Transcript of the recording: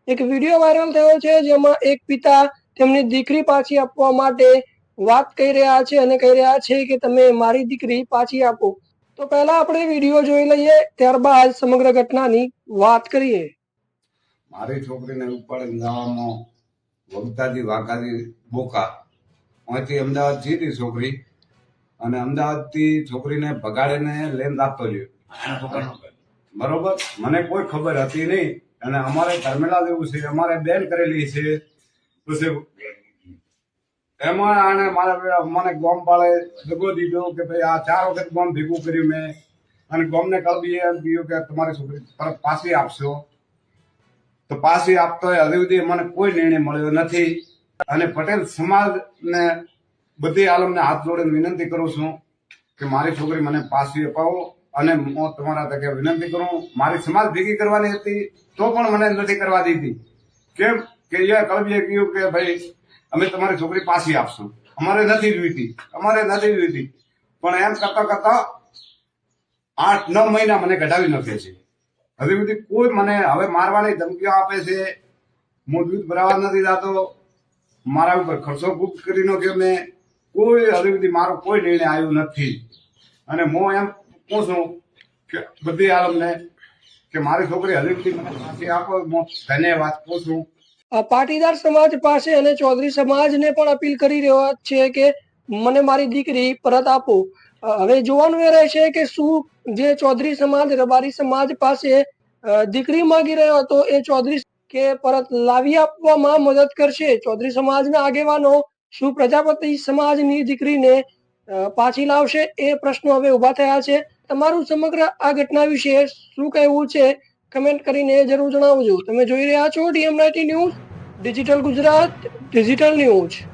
એક video viral થયો છે જેમાં એક પિતા તેમની દીકરી પાછી આપવા માટે વાત કહી રહ્યા છે અને કહી રહ્યા છે કે તમે મારી દીકરી પાછી આપો। તો પહેલા આપણે વિડીયો જોઈ લઈએ, ત્યારબાદ સમગ્ર ઘટનાની વાત કરીએ। મારી છોકરીને ઉપાડીને જવામાં વગતાજી વાઘાજી બોકા અહીંથી અમદાવાદ જઈ હતી છોકરી, અને અમદાવાદથી છોકરીને ભગાડીને લઈને આપતો રહ્યો। બરોબર, મને કોઈ ખબર હતી નહીં, અને અમારે ધર્મેલા જેવું છે, અમારે બેન કરેલી છે। પછી એમાં આને મને ગોમ પાળે દગો દીધો કે ભાઈ આ 4 વખત ગોમ ભેગું કર્યું મેં, અને ગોમને કળબી એમ કહ્યું કે તમારી છોકરી પરત પાછી આપશો। તો પાછી આપતો હજી સુધી મને કોઈ નિર્ણય મળ્યો નથી, અને પટેલ સમાજને બધી આલમને હાથ જોડીને વિનંતી કરું છું કે મારી છોકરી મને પાછી અપાવો। અને હું તમારા તકે વિનંતી કરું, મારી સમાજ ભેગી કરવાની હતી તો પણ મને નથી કરવા દીધી। કેમ કે એ કળબીએ કહ્યું કે ભાઈ અમે તમારી છોકરી પાછી આપશું, અમારે નથી જોઈતી। પણ એમ કરતા કરતા 8-9 મહિના મને કઢાવી નાખે છે। હજી સુધી કોઈ મને હવે મારવાની ધમકીઓ આપે છે। હું દૂધ ભરાવા નથી જતો, મારા ઉપર ખર્ચો ખૂબ કરી નાખ્યો મેં, કોઈ હજી સુધી મારો કોઈ નિર્ણય આવ્યો નથી। અને હું એમ કહું છું કે બધી આલમને કે મારી છોકરી હજી સુધી મને પાછી આપો। હું ધન્યવાદ કહું છું। પાટીદાર સમાજ પાસે અને ચૌધરી સમાજને પણ અપીલ કરી રહ્યા છે કે મને મારી દીકરી પરત આપો। હવે જોવાનું એ રહેશે કે શું જે ચૌધરી સમાજ રબારી સમાજ પાસે દીકરી માંગી રહ્યો હતો એ ચૌધરી કે પરત લાવી આપવામાં મદદ કરશે। ચૌધરી સમાજના આગેવાનો શું પ્રજાપતિ સમાજની દીકરીને પાછી લાવશે, એ પ્રશ્નો હવે ઉભા થયા છે। તમારું સમગ્ર આ ઘટના વિશે શું કહેવું છે, કમેન્ટ કરીને જરૂર જણાવજો। તમે જોઈ રહ્યા છો DM90 news, digital Gujarat, digital news.